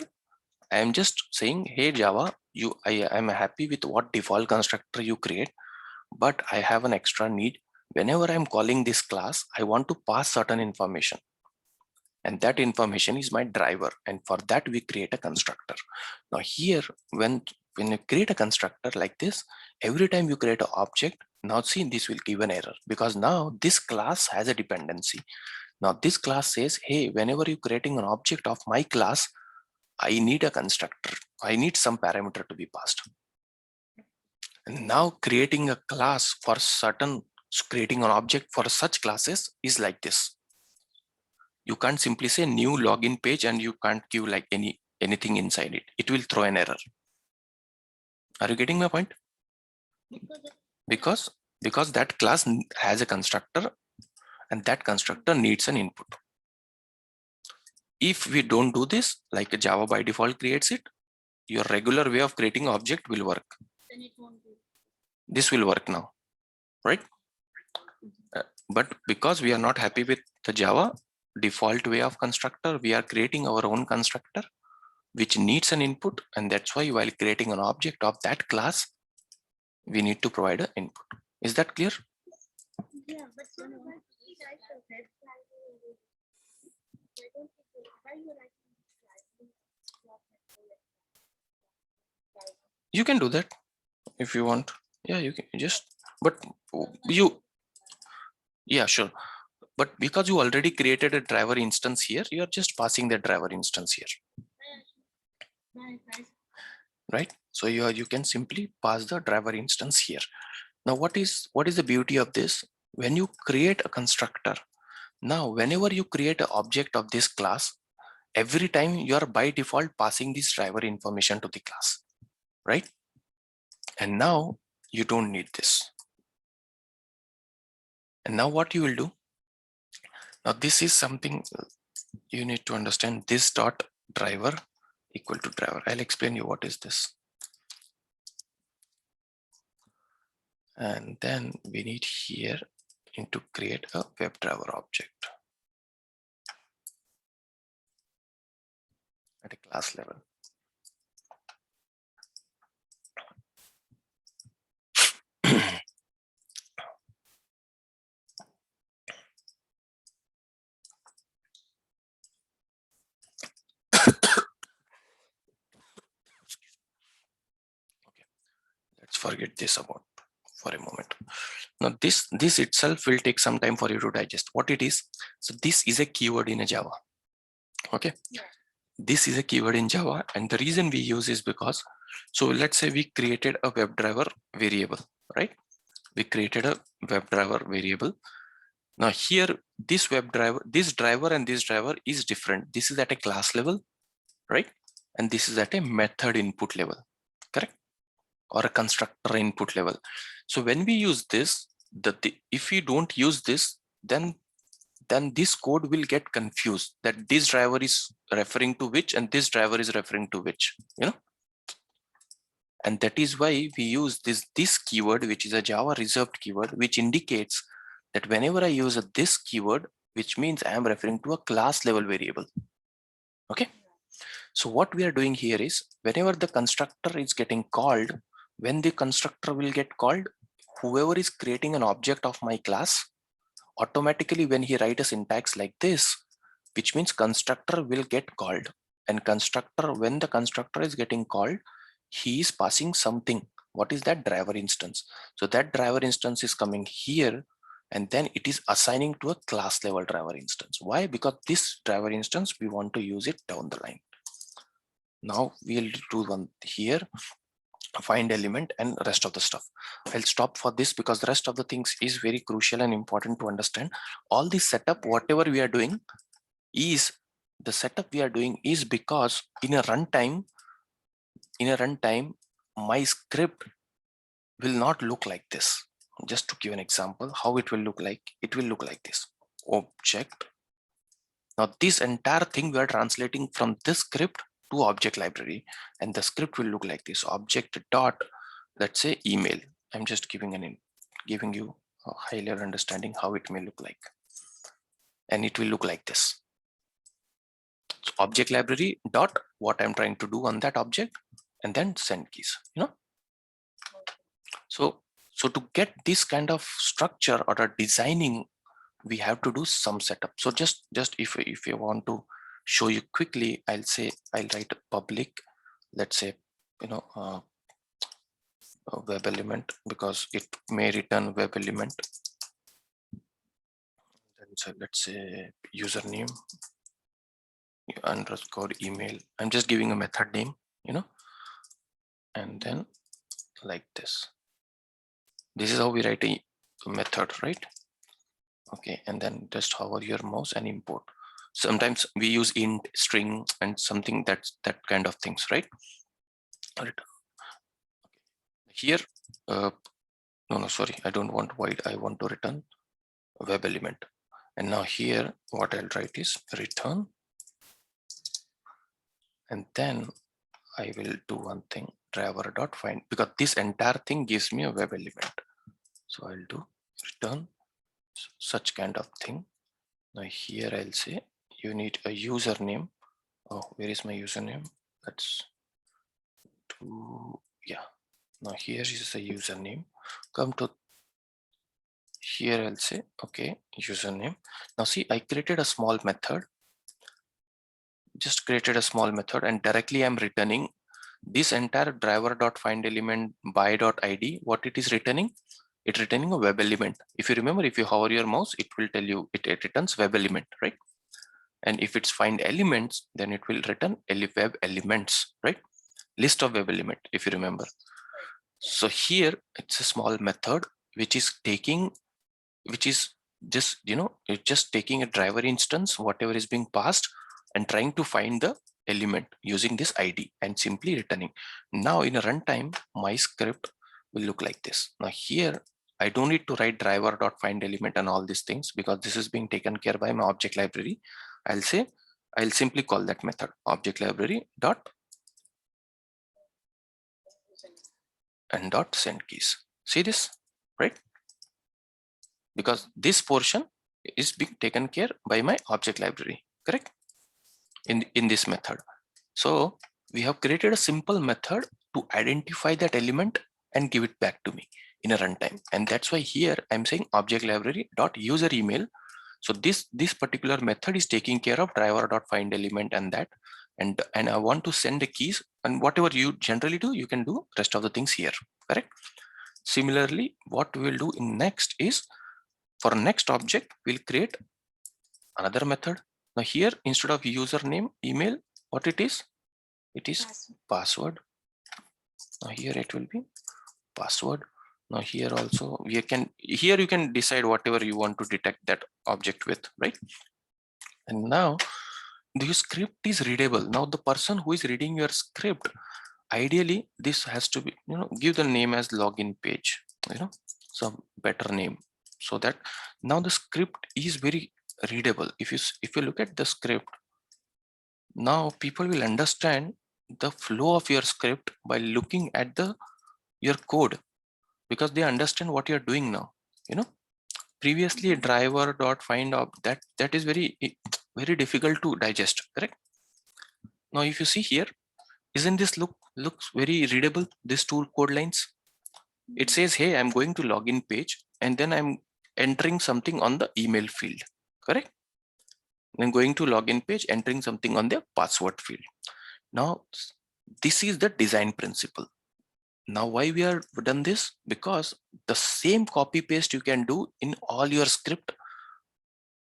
I am just saying, hey Java, I am happy with what default constructor you create, but I have an extra need. Whenever I'm calling this class, I want to pass certain information. And that information is my driver. And for that, we create a constructor. Now here, when you create a constructor like this, every time you create an object, now see, this will give an error because now this class has a dependency. Now this class says, hey, whenever you're creating an object of my class, I need a constructor. I need some parameter to be passed. And now creating a class for creating an object for such classes is like this. You can't simply say new login page and you can't give like anything inside it. It will throw an error. Are you getting my point? Because that class has a constructor and that constructor needs an input. If we don't do this, like a Java by default creates it, your regular way of creating object will work.
Then it won't do.
This will work now, right? But because we are not happy with the Java default way of constructor, we are creating our own constructor which needs an input, and that's why while creating an object of that class, we need to provide an input. Is that clear?
Yeah, but
you can do that if you want. Yeah, you can but yeah, sure. But because you already created a driver instance here, you are just passing the driver instance here. Right? So you can simply pass the driver instance here. Now, what is the beauty of this? When you create a constructor, now whenever you create an object of this class, every time you are by default passing this driver information to the class, right? And now you don't need this. And now what you will do? Now this is something you need to understand. This dot driver equal to driver. I'll explain you what is this. And then we need here to create a WebDriver object at a class level. Okay, let's forget this about for a moment. Now this itself will take some time for you to digest what it is. So this is a keyword in a Java. Okay, yeah. This is a keyword in Java, and the reason we use is because, so let's say we created a WebDriver variable, right? We created a WebDriver variable. Now here, this WebDriver, this driver and this driver is different. This is at a class level, right? And this is at a method input level, correct? Or a constructor input level. So when we use this, if we don't use this, then this code will get confused that this driver is referring to which and this driver is referring to which, you know. And that is why we use this keyword, which is a Java reserved keyword, which indicates that whenever I use this keyword, which means I am referring to a class level variable. Okay. So what we are doing here is, whenever the constructor is getting called, when the constructor will get called, whoever is creating an object of my class, automatically when he write a syntax like this, which means constructor will get called, and constructor, when the constructor is getting called, he is passing something. What is that? Driver instance. So that driver instance is coming here, and then it is assigning to a class level driver instance. Why? Because this driver instance, we want to use it down the line. Now we'll do one here, find element and rest of the stuff. I'll stop for this because the rest of the things is very crucial and important to understand. All this setup, whatever we are doing, is the setup we are doing is because in a runtime, my script will not look like this. Just to give an example, how it will look like, it will look like this. Object. Now this entire thing we are translating from this script to object library, and the script will look like this. Object dot, let's say email. I'm just giving you a high level understanding how it may look like, and it will look like this. So object library dot what I'm trying to do on that object, and then send keys, you know. So to get this kind of structure or a designing, we have to do some setup. So just if you want to show you quickly, I'll write a public, let's say, you know, a web element, because it may return web element. Then So let's say username underscore email. I'm just giving a method name, and then like this. This is how we write a method, right? Okay, and then just hover your mouse and import. Sometimes we use int, string, and something that's that kind of things, right? Here, no, sorry, I don't want void. I want to return web element. And now here, what I'll write is return. And then I will do one thing, driver.find, because this entire thing gives me a web element. So I'll do return such kind of thing. Now here I'll say you need a username. Oh, where is my username? Let's do, yeah. Now here is a username. Come to here, I'll say, okay, username. Now see, I created a small method. Just created a small method and directly I'm returning this entire driver.find element by.id. What it is returning? It's returning a web element. If you remember, if you hover your mouse, it will tell you it returns web element, right? And if it's find elements, then it will return web elements, right? List of web element, if you remember. So here it's a small method which is taking, which is just, it's just taking a driver instance, whatever is being passed, and trying to find the element using this ID and simply returning. Now in a runtime, my script will look like this. Now here, I don't need to write driver.find element and all these things because this is being taken care by my object library. I'll simply call that method object library dot and dot send keys. See this, right? Because this portion is being taken care by my object library, correct? In this method. So we have created a simple method to identify that element and give it back to me in a runtime. And that's why here I'm saying object library dot user email. So this particular method is taking care of driver dot find element and that. And I want to send the keys, and whatever you generally do, you can do rest of the things here, correct? Similarly, what we will do in next is, for next object, we'll create another method. Now here, instead of username, email, what it is? It is password. Now here it will be password. Now here also here you can decide whatever you want to detect that object with, right? And now the script is readable. Now the person who is reading your script, ideally this has to be, give the name as login page, some better name, so that now the script is very readable. If you look at the script, now people will understand the flow of your script by looking at your code, because they understand what you're doing now. Previously a driver dot find that is very difficult to digest, correct? Now if you see here, isn't this looks very readable, these two code lines? It says, hey, I'm going to login page, and then I'm entering something on the email field, correct? Then going to login page, entering something on the password field. Now this is the design principle. Now why we are done this? Because the same copy paste you can do in all your script.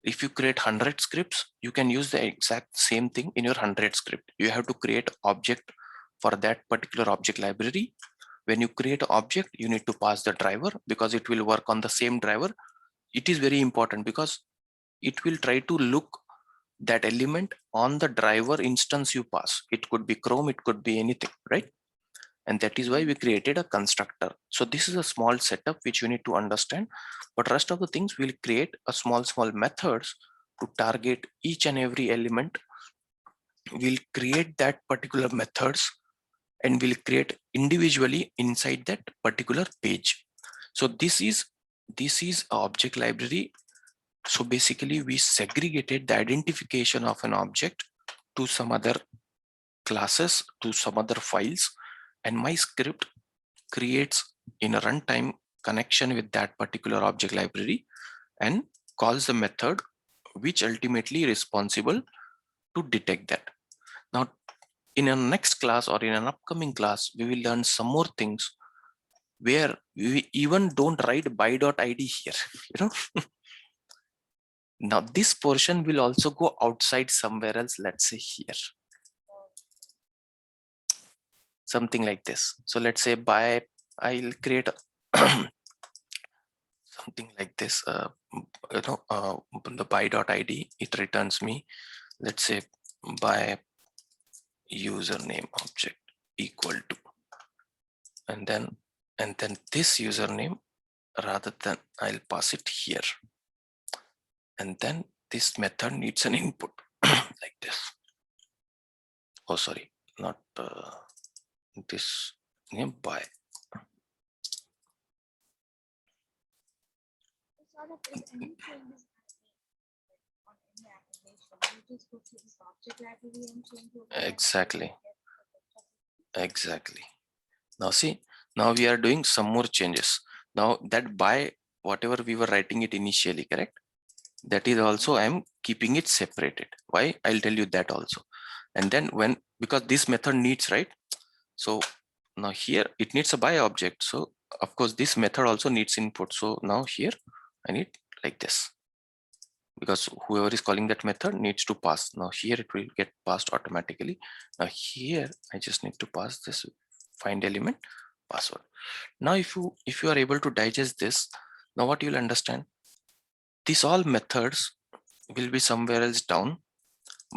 If you create 100 scripts, you can use the exact same thing in your 100 script. You have to create object for that particular object library. When you create an object, you need to pass the driver because it will work on the same driver. It is very important because it will try to look that element on the driver instance you pass. It could be Chrome, it could be anything, right? And that is why we created a constructor. So this is a small setup which you need to understand, but rest of the things we'll create a small methods to target each and every element. We'll create that particular methods and we'll create individually inside that particular page. So this is object library. So basically we segregated the identification of an object to some other classes, to some other files, and my script creates in a runtime connection with that particular object library and calls the method which ultimately responsible to detect that. Now in a next class or in an upcoming class, we will learn some more things where we even don't write by.id here, Now this portion will also go outside somewhere else, let's say here. Something like this. So let's say by, I'll create a something like this, the by.id, it returns me, let's say by username object equal to, and then this username, rather than I'll pass it here, and then this method needs an input like this. Oh, sorry, not this name by. Exactly. Exactly. Now see, now we are doing some more changes. Now that by whatever we were writing it initially, correct? That is also I'm keeping it separated. Why? I'll tell you that also. And then when, because this method needs, right? So now here it needs a by object. So of course this method also needs input. So now here I need like this, because whoever is calling that method needs to pass. Now here it will get passed automatically. Now here I just need to pass this find element password. Now if you are able to digest this, now what you'll understand, these all methods will be somewhere else down.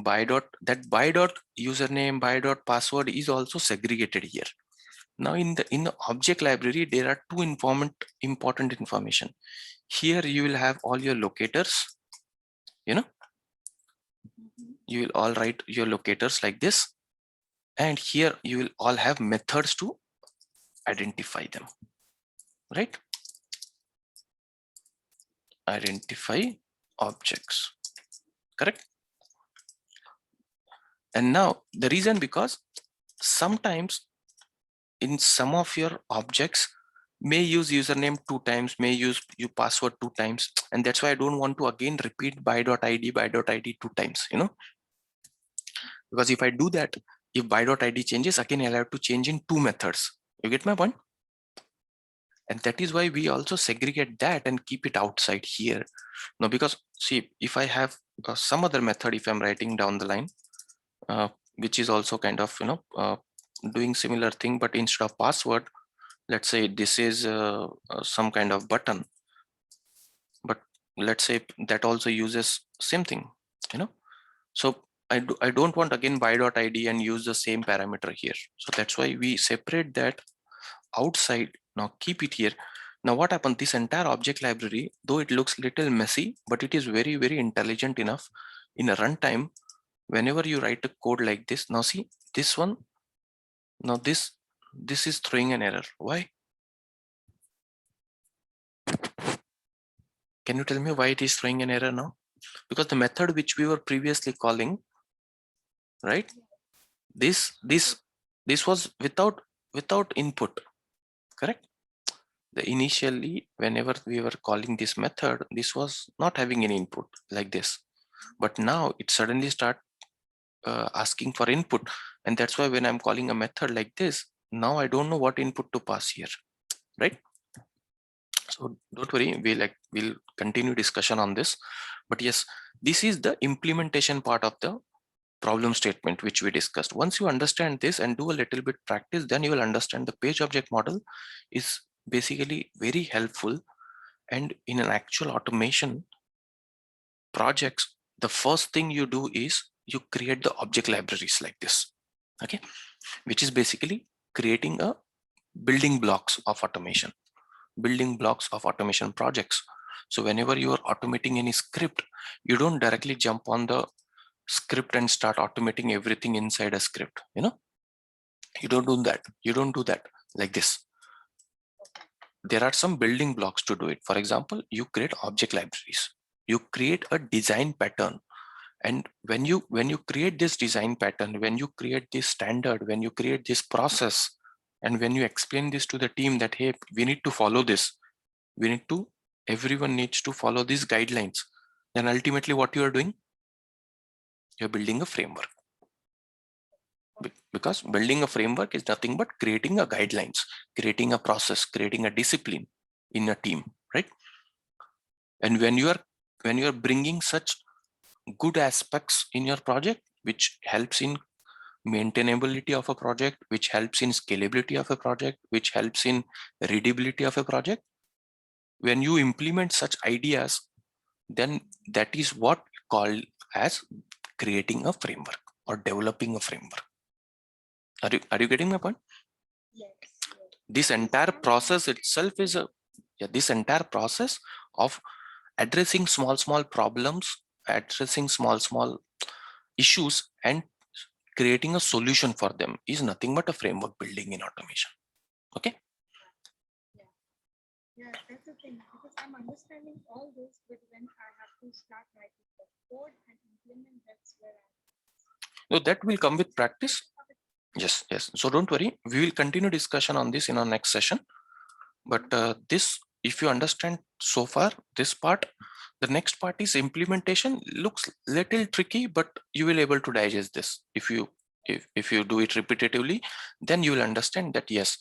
By dot, that by dot username, by dot password is also segregated here. Now in the object library, there are two important information. Here you will have all your locators, you will all write your locators like this, and here you will all have methods to identify them, right? Identify objects, correct? And now the reason, because sometimes in some of your objects may use username 2 times, may use your password 2 times, and that's why I don't want to again repeat by.id 2 times, because if I do that, if by.id changes, again I'll have to change in 2 methods. You get my point? And that is why we also segregate that and keep it outside here. Now, because see, if I have some other method, if I'm writing down the line, which is also kind of, doing similar thing, but instead of password, let's say this is some kind of button, but let's say that also uses same thing, so I don't want again by.id and use the same parameter here. So that's why we separate that outside. Now keep it here. Now what happened, this entire object library, though it looks little messy, but it is very, very intelligent enough. In a runtime, whenever you write a code like this, now see this one, now this is throwing an error. Why? Can you tell me why it is throwing an error now? Because the method which we were previously calling, right, this was without input, correct? The initially, whenever we were calling this method, this was not having any input like this, but now it suddenly start asking for input, and that's why when I'm calling a method like this, now I don't know what input to pass here, right? So don't worry, we'll continue discussion on this, but yes, this is the implementation part of the problem statement which we discussed. Once you understand this and do a little bit practice, then you will understand the page object model is basically very helpful. And in an actual automation projects, the first thing you do is you create the object libraries like this, okay, which is basically creating a building blocks of automation projects. So whenever you are automating any script, you don't directly jump on the script and start automating everything inside a script. You don't do that like this. There are some building blocks to do it. For example, you create object libraries, you create a design pattern, and when you create this design pattern, when you create this standard, when you create this process, and when you explain this to the team that hey, we need to follow this, everyone needs to follow these guidelines, then ultimately what you are doing, you're building a framework. Because building a framework is nothing but creating a guidelines, creating a process, creating a discipline in a team, right? And when you are when you are bringing such good aspects in your project, which helps in maintainability of a project, which helps in scalability of a project, which helps in readability of a project, when you implement such ideas, then that is what called as creating a framework or developing a framework. Are you getting my point?
Yes.
This entire process itself is this entire process of addressing small problems, addressing small issues and creating a solution for them is nothing but a framework building in automation. Okay.
Yeah, that's the thing, because I'm understanding all this, but when I have to start writing the code and implement, that's where
So that will come with practice. Yes. So don't worry. We will continue discussion on this in our next session. But this, if you understand so far, this part, the next part is implementation. Looks little tricky, but you will able to digest this. If you do it repetitively, then you will understand that yes,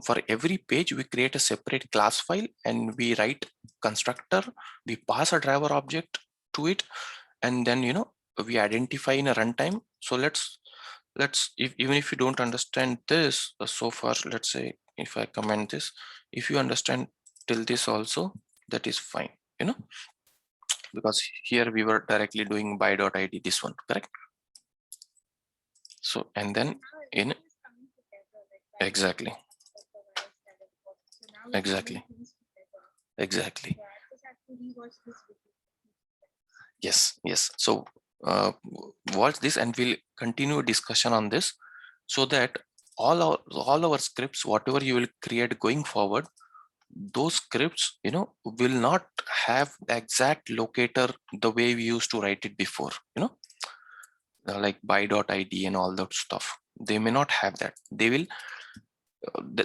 for every page we create a separate class file and we write constructor, we pass a driver object to it, and then we identify in a runtime. So let's even if you don't understand this so far, let's say if I comment this, if you understand till this also, that is fine, because here we were directly doing by.id, this one, correct? So and then in exactly yes. So watch this and we'll continue discussion on this, so that all our scripts, whatever you will create going forward, those scripts will not have the exact locator the way we used to write it before, like by.id and all that stuff. They may not have that. They will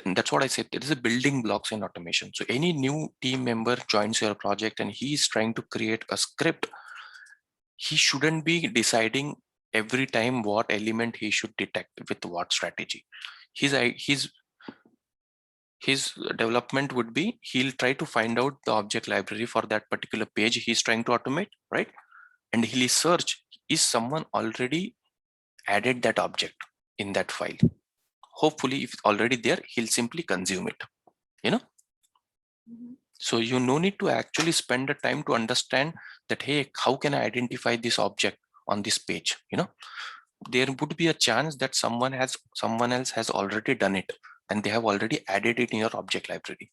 that's what I said, it is a building blocks in automation. So any new team member joins your project and he is trying to create a script, he shouldn't be deciding every time what element he should detect with what strategy. His development would be, he'll try to find out the object library for that particular page he's trying to automate, right? And he'll search, is someone already added that object in that file? Hopefully if it's already there, he'll simply consume it, So you no need to actually spend the time to understand that, hey, how can I identify this object on this page? There would be a chance that someone else has already done it and they have already added it in your object library.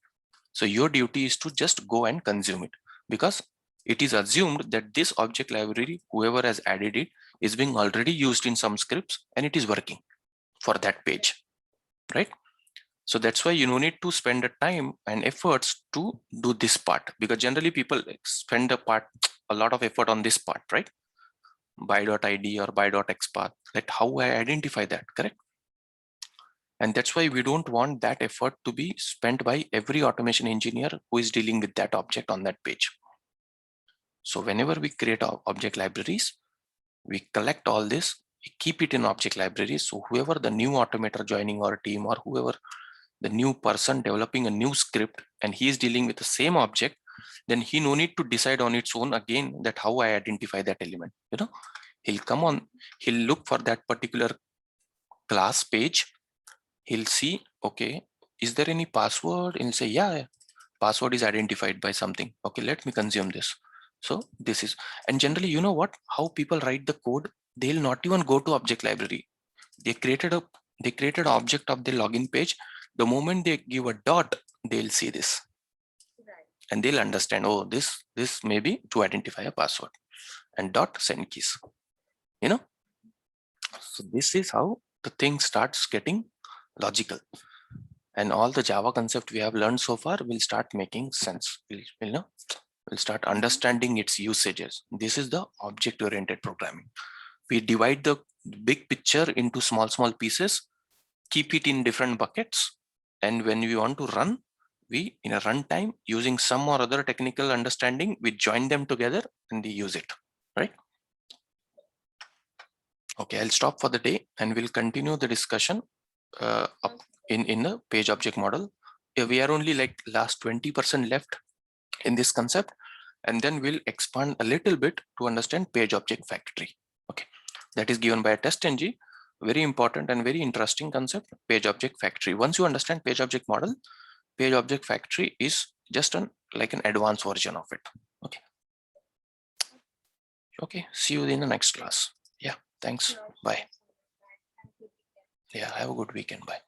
So your duty is to just go and consume it, because it is assumed that this object library, whoever has added it, is being already used in some scripts and it is working for that page, right? So that's why you no need to spend the time and efforts to do this part, because generally people spend a lot of effort on this part, right? By.id or by.xpath, like how I identify that, correct? And that's why we don't want that effort to be spent by every automation engineer who is dealing with that object on that page. So whenever we create our object libraries, we collect all this, we keep it in object libraries. So whoever the new automator joining our team, or whoever the new person developing a new script and he is dealing with the same object, then he no need to decide on its own again that how I identify that element. He'll look for that particular class page. He'll see, okay, is there any password? He'll say, yeah, password is identified by something. Okay, let me consume this. So this is, and generally, you know what, how people write the code, they'll not even go to object library. They created an object of the login page. The moment they give a dot, they'll see this. Right. And they'll understand, oh, this may be to identify a password, and dot send keys, So this is how the thing starts getting logical. And all the Java concept we have learned so far will start making sense. We'll start understanding its usages. This is the object-oriented programming. We divide the big picture into small pieces, keep it in different buckets, and when we want to run, we in a runtime, using some or other technical understanding, we join them together and we use it, right? Okay, I'll stop for the day and we'll continue the discussion up in the page object model. We are only like last 20% left in this concept. and then we'll expand a little bit to understand page object factory. Okay, that is given by a TestNG. Very important and very interesting concept, page object factory. Once you understand page object model, page object factory is just like an advanced version of it. Okay. Okay, see you in the next class. Yeah, thanks. Bye. Yeah, have a good weekend. Bye.